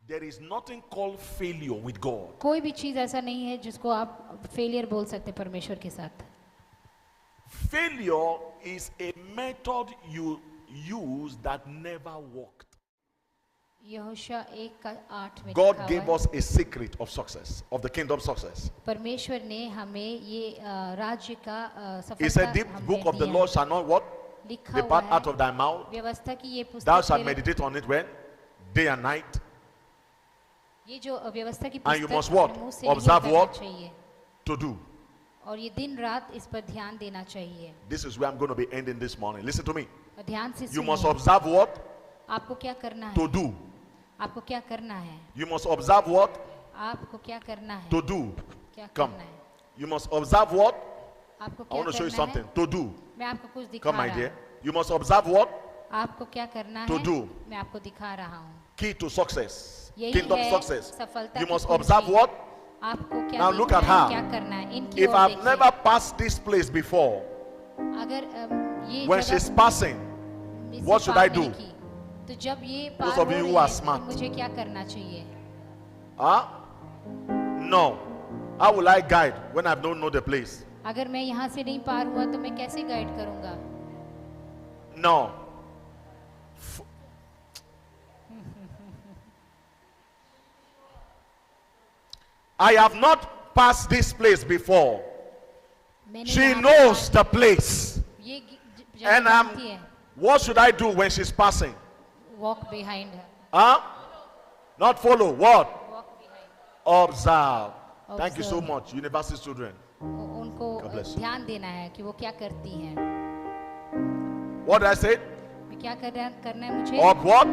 There is nothing called failure with God. कोई भी चीज ऐसा नहीं है जिसको आप फेलियर बोल सकते परमेश्वर के साथ. Failure is a method you use that never worked. यहोशू 1:8 में God लिखा gave हुआ है, us a secret of success, of the kingdom success. परमेश्वर ने हमें ये राज्य का He said, सफलता "The हमें book of the दिया Lord है." shall not what? लिखा हुआ Depart out है of thy mouth. व्यवस्था की ये Thou पुस्तक shalt तेरे- meditate on it when? Day and night. ये जो व्यवस्था की And you पुस्तक must what? अपने मुंह से नहीं Observe करना what? चाहिए To do. और ये दिन रात इस पर ध्यान देना चाहिए. This is where I'm going to be ending this morning. Listen to me. और ध्यान से You must सुनिए. observe what? आपको क्या करना है? To do. आपको क्या करना है? You must observe what? आपको क्या करना है? To do. क्या Come. करना है? You must observe what? आपको I क्या want to show you करना something. है? To do. मैं आपको कुछ दिखा Come, my रहा dear. हूँ. You must observe what? आपको क्या करना To है? do. मैं आपको दिखा रहा हूँ. Key to success. यही Kingdom है success. सफलता You की must कुंजी. observe what? आपको क्या Now look देखना at है, her. क्या करना है? इनकी If ओर I've देखिए. never passed this place before, अगर ये when जगह she's passing, इसे what should पार I नहीं do? की, तो जब ये Those पार of हो you रही who are है, तो smart. मुझे क्या करना चाहिए? huh? No. How will I guide when I don't know the place? अगर मैं यहाँ से नहीं पार हुआ तो मैं कैसे गाइड करूँगा? No. I have not passed this place before. मैंने She यहाँ पे knows the place. ये जगह And जानती है. what should I do when she's passing? Walk behind her. Huh? Not follow. What? Walk behind. Observe. Thank you so Observe. much, university children. उनको God bless you. ध्यान देना है कि वो क्या करती हैं. What did I say? मैं क्या करना है मुझे? Of what?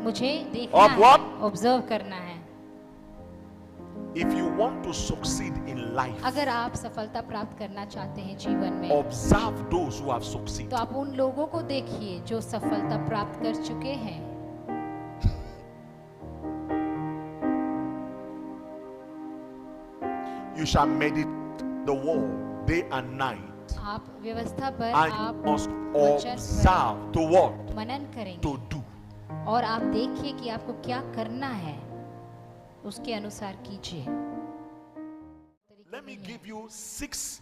मुझे देखना Of है. what? ऑब्जर्व करना है. If you want to succeed in life, अगर आप सफलता प्राप्त करना चाहते हैं जीवन में, observe those who have तो succeeded. आप उन लोगों को देखिए जो सफलता प्राप्त कर चुके हैं. You shall meditate the word day and night. आप व्यवस्था पर And आप you must वचन observe to what? पर मनन करेंगे To do. और आप देखिए कि आपको क्या करना है, उसके अनुसार कीजिए. Let me give you 6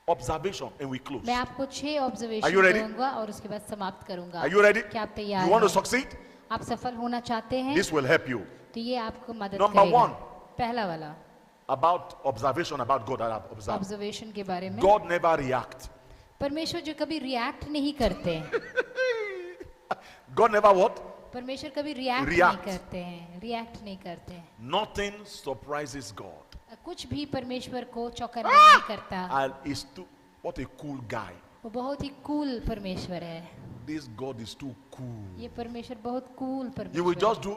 observations and we close. मैं आपको 6 Are you ऑब्जर्वेशन ready? दूंगा और उसके बाद समाप्त करूंगा. Are you ready? क्या आप तैयार You want to हैं? succeed? आप सफल होना चाहते हैं This will help you. तो ये आपको मदद Number करेगा. 1. पहला वाला About observation about God that I've observed. Observation के बारे में. God never react. परमेश्वर जो कभी रिएक्ट नहीं करते, God never what? परमेश्वर कभी रिएक्ट नहीं React. करते हैं, रिएक्ट नहीं करते हैं. Nothing surprises God. कुछ भी परमेश्वर को चौंकाना नहीं करता. And he's too, what a cool guy. वो बहुत ही कूल परमेश्वर है. This God is too cool. ये परमेश्वर बहुत कूल You will परमेश्वर just है.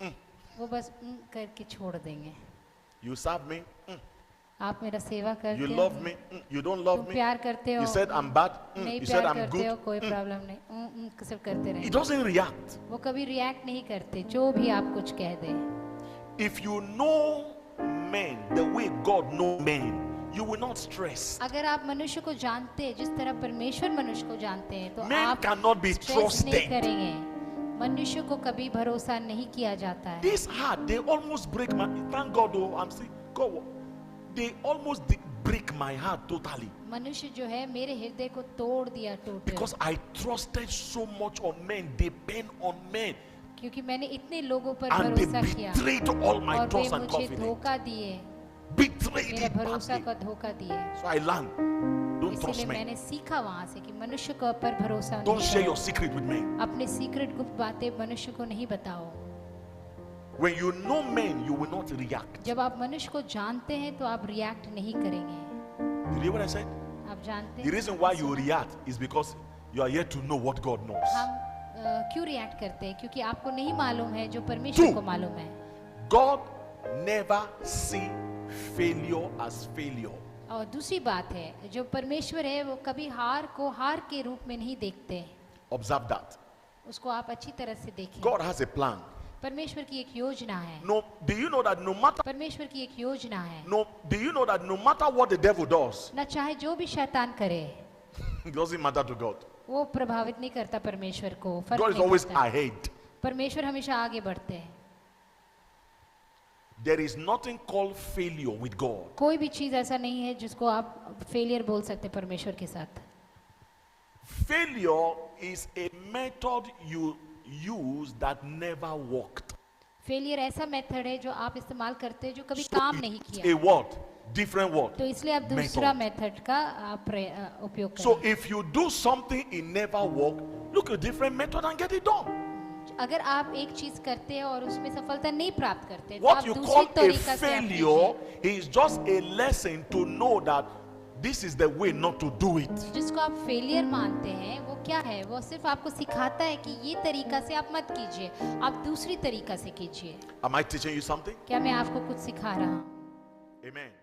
do, वो बस करके छोड़ देंगे. you serve me, आप मेरा सेवा करते you हो, love me, you don't तुम love me. प्यार करते हो, You said I'm bad, नहीं you said प्यार I'm करते हो, good. कोई प्रॉब्लम नहीं, सिर्फ करते He रहे. doesn't react. वो कभी रिएक्ट नहीं करते, जो भी आप कुछ कह दे. If you know men the way God knows men, you will not stress. अगर आप मनुष्य को जानते हैं जिस तरह परमेश्वर मनुष्य को जानते हैं, तो Men आप cannot be स्ट्रेस नहीं trusted. करेंगे. मनुष्य को कभी भरोसा नहीं किया जाता है. This heart, they almost break my. Thank God, though I'm saying, God, they almost break my heart totally मनुष्य जो है मेरे हृदय को तोड़ दिया total. because I trusted so much on men, depend on men, क्योंकि मैंने इतने लोगों पर and they भरोसा किया betrayed all my और वे trust and मुझे confidence. धोखा दिए, Betrayed मेरा it भरोसा badly. का धोखा दिए. So I learned, don't trust इसीलिए men. मैंने सीखा वहां से कि मनुष्य को पर भरोसा Don't नहीं share करो. your secret with men. अपने सीक्रेट गुप्त बातें मनुष्य को नहीं बताओ. When you know men, you will not react. जब आप मनुष्य को जानते हैं तो आप रिएक्ट नहीं करेंगे. Did you hear what I said? आप जानते The हैं reason why you react is because you are yet to know what God knows. हम क्यों रिएक्ट करते हैं? क्योंकि आपको नहीं मालूम है जो परमेश्वर Two. को मालूम है. God never see failure as failure. और दूसरी बात है, जो परमेश्वर है वो कभी हार को हार के रूप में नहीं देखते. Observe that. उसको आप अच्छी तरह से देखें. God has a plan. परमेश्वर की एक योजना है. No, do you know that no matter परमेश्वर की एक योजना है. do you know that no matter what the devil does, न चाहे जो भी शैतान करे, it doesn't matter to God. वो प्रभावित नहीं करता परमेश्वर को. फर्क God is नहीं always पड़ता. ahead. परमेश्वर हमेशा आगे बढ़ते हैं. There is nothing called failure with God. कोई भी चीज ऐसा नहीं है जिसको आप फेलियर बोल सकते परमेश्वर के साथ। Failure is a method you use that never worked. Failure ऐसा मेथड है जो आप इस्तेमाल करते हैं जो कभी काम नहीं It's किया, a what? Different what? तो इसलिए आप दूसरा Method. मेथड का आप उपयोग So करें। if you do something it never work, look at a different method and get it done. अगर आप एक चीज करते हैं और उसमें सफलता नहीं प्राप्त करते तो What आप you दूसरी call a तरीका से आप failure कीजिए। is just a lesson to know that this is the way not to do it. जिसको आप फेलियर मानते हैं वो क्या है, वो सिर्फ आपको सिखाता है कि ये तरीका से आप मत कीजिए, आप दूसरी तरीका से कीजिए। Am I teaching you something? क्या मैं आपको कुछ सिखा रहा हूँ? Amen.